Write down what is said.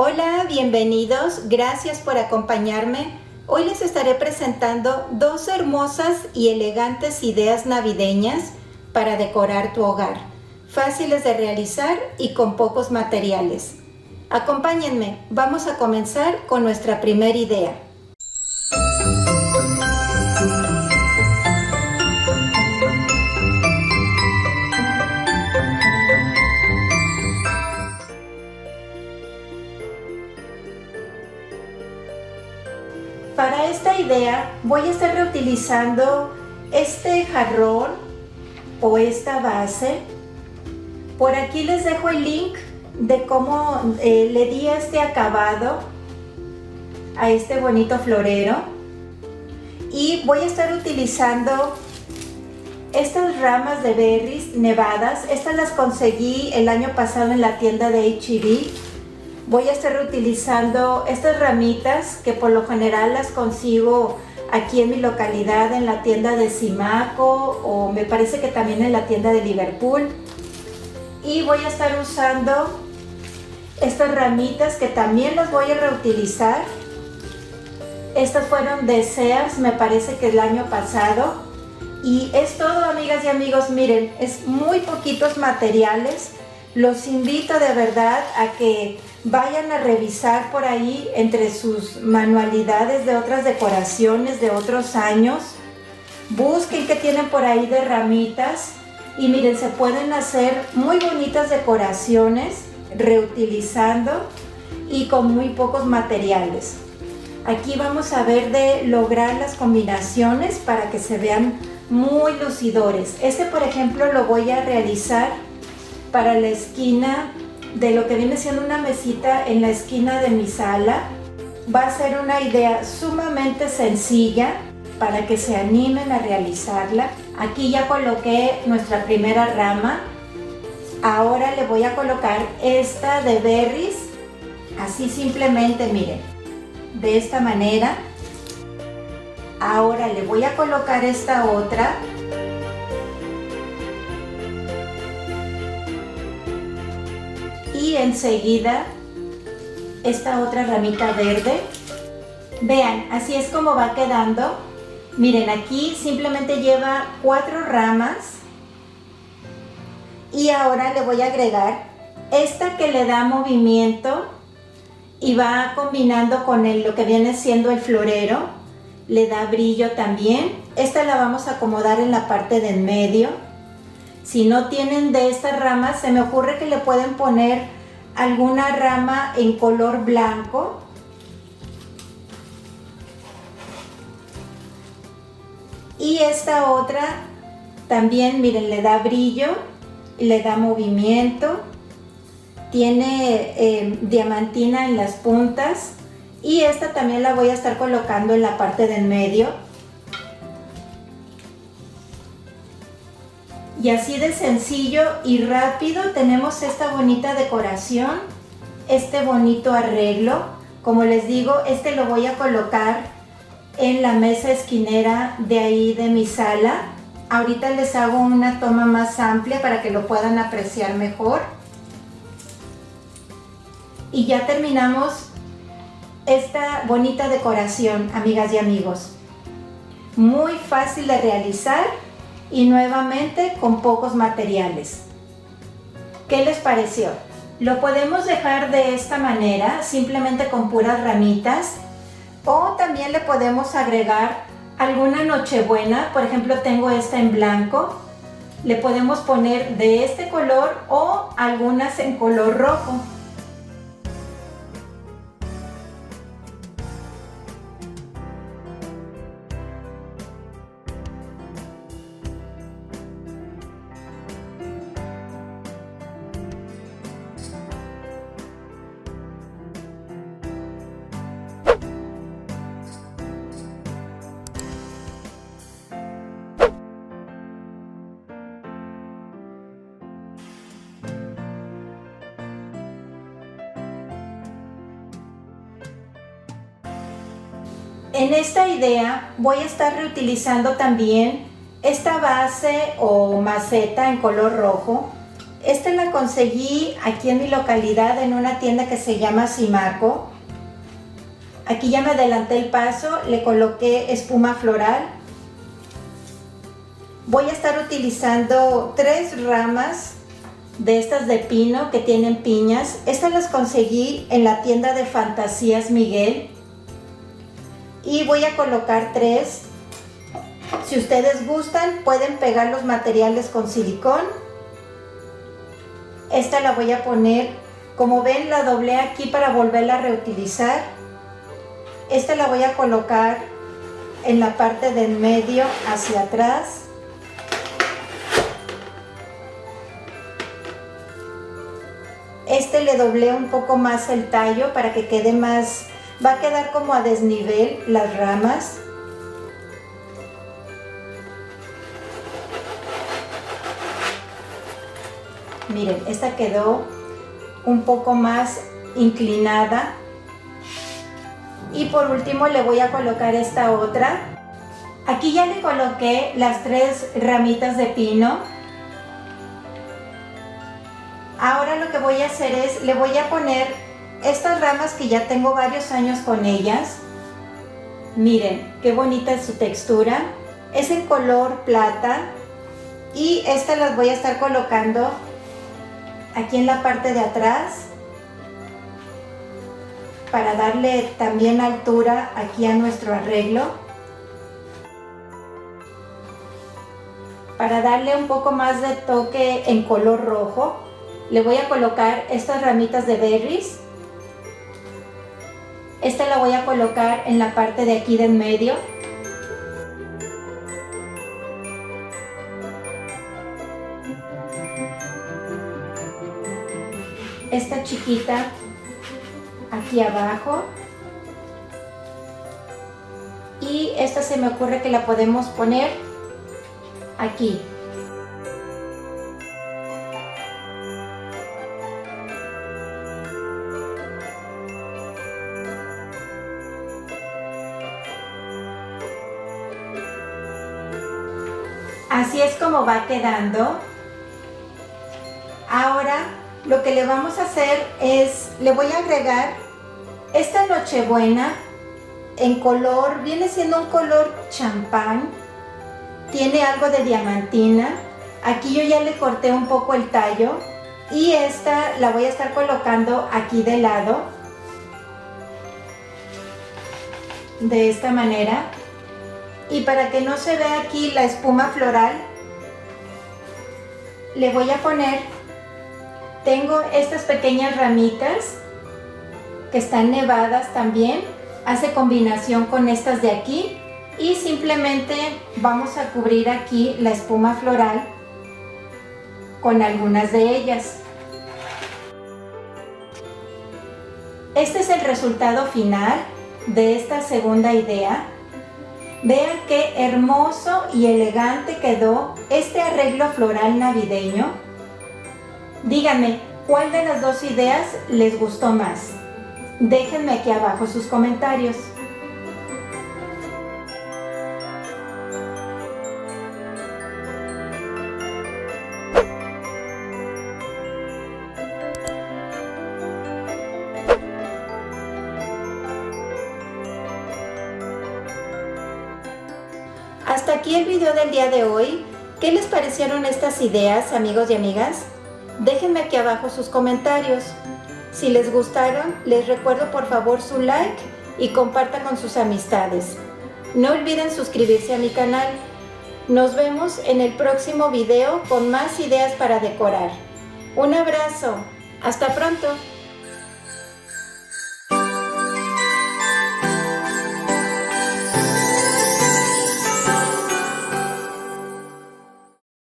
Hola, bienvenidos, gracias por acompañarme. Hoy les estaré presentando dos hermosas y elegantes ideas navideñas para decorar tu hogar, fáciles de realizar y con pocos materiales. Acompáñenme, vamos a comenzar con nuestra primera idea. Para esta idea voy a estar reutilizando este jarrón o esta base. Por aquí les dejo el link de cómo le di este acabado a este bonito florero. Y voy a estar utilizando estas ramas de berries nevadas. Estas las conseguí el año pasado en la tienda de H-E-B. Voy a estar utilizando estas ramitas que por lo general las consigo aquí en mi localidad en la tienda de Simaco o me parece que también en la tienda de Liverpool. Y voy a estar usando estas ramitas que también las voy a reutilizar. Estas fueron de Sears, me parece que el año pasado. Y es todo, amigas y amigos, miren, es muy poquitos materiales. Los invito de verdad a que vayan a revisar por ahí entre sus manualidades de otras decoraciones de otros años. Busquen qué tienen por ahí de ramitas y miren, se pueden hacer muy bonitas decoraciones reutilizando y con muy pocos materiales. Aquí vamos a ver de lograr las combinaciones para que se vean muy lucidores. Este, por ejemplo, lo voy a realizar para la esquina de lo que viene siendo una mesita en la esquina de mi sala. Va a ser una idea sumamente sencilla para que se animen a realizarla. Aquí ya coloqué nuestra primera rama. Ahora le voy a colocar esta de berries, así simplemente, miren, de esta manera. Ahora le voy a colocar esta otra. Y enseguida esta otra ramita verde. Vean, así es como va quedando. Miren, aquí simplemente lleva 4 ramas. Y ahora le voy a agregar esta que le da movimiento y va combinando con lo que viene siendo el florero. Le da brillo también. Esta la vamos a acomodar en la parte del medio. Si no tienen de estas ramas, se me ocurre que le pueden poner alguna rama en color blanco. Y esta otra también, miren, le da brillo, le da movimiento. Tiene diamantina en las puntas. Y esta también la voy a estar colocando en la parte del medio. Y así de sencillo y rápido tenemos esta bonita decoración, este bonito arreglo. Como les digo, este lo voy a colocar en la mesa esquinera de ahí de mi sala. Ahorita les hago una toma más amplia para que lo puedan apreciar mejor. Y ya terminamos esta bonita decoración, amigas y amigos. Muy fácil de realizar. Y nuevamente con pocos materiales. ¿Qué les pareció? Lo podemos dejar de esta manera, simplemente con puras ramitas, o también le podemos agregar alguna nochebuena. Por ejemplo, tengo esta en blanco. Le podemos poner de este color o algunas en color rojo. En esta idea voy a estar reutilizando también esta base o maceta en color rojo. Esta la conseguí aquí en mi localidad en una tienda que se llama Simaco. Aquí ya me adelanté el paso, le coloqué espuma floral. Voy a estar utilizando 3 ramas de estas de pino que tienen piñas. Estas las conseguí en la tienda de Fantasías Miguel. Y voy a colocar 3. Si ustedes gustan, pueden pegar los materiales con silicón. Esta la voy a poner, como ven, la doblé aquí para volverla a reutilizar. Esta la voy a colocar en la parte del medio hacia atrás. Este le doblé un poco más el tallo para que quede más, va a quedar como a desnivel las ramas. Miren, esta quedó un poco más inclinada. Y por último le voy a colocar esta otra. Aquí ya le coloqué las 3 ramitas de pino. Ahora lo que voy a hacer es, le voy a poner estas ramas que ya tengo varios años con ellas. Miren, qué bonita es su textura. Es en color plata. Y estas las voy a estar colocando aquí en la parte de atrás, para darle también altura aquí a nuestro arreglo, para darle un poco más de toque en color rojo. Le voy a colocar estas ramitas de berries. Esta la voy a colocar en la parte de aquí de en medio. Esta chiquita aquí abajo, y esta se me ocurre que la podemos poner aquí. Así es como va quedando. Ahora lo que le vamos a hacer es, le voy a agregar esta Nochebuena en color, viene siendo un color champán, tiene algo de diamantina. Aquí yo ya le corté un poco el tallo y esta la voy a estar colocando aquí de lado, de esta manera. Y para que no se vea aquí la espuma floral, le voy a poner, tengo estas pequeñas ramitas que están nevadas también, hace combinación con estas de aquí, y simplemente vamos a cubrir aquí la espuma floral con algunas de ellas. Este es el resultado final de esta segunda idea. Vean qué hermoso y elegante quedó este arreglo floral navideño. Díganme, ¿cuál de las 2 ideas les gustó más? Déjenme aquí abajo sus comentarios. Hasta aquí el video del día de hoy. ¿Qué les parecieron estas ideas, amigos y amigas? Déjenme aquí abajo sus comentarios. Si les gustaron, les recuerdo por favor su like y compartan con sus amistades. No olviden suscribirse a mi canal. Nos vemos en el próximo video con más ideas para decorar. Un abrazo. Hasta pronto.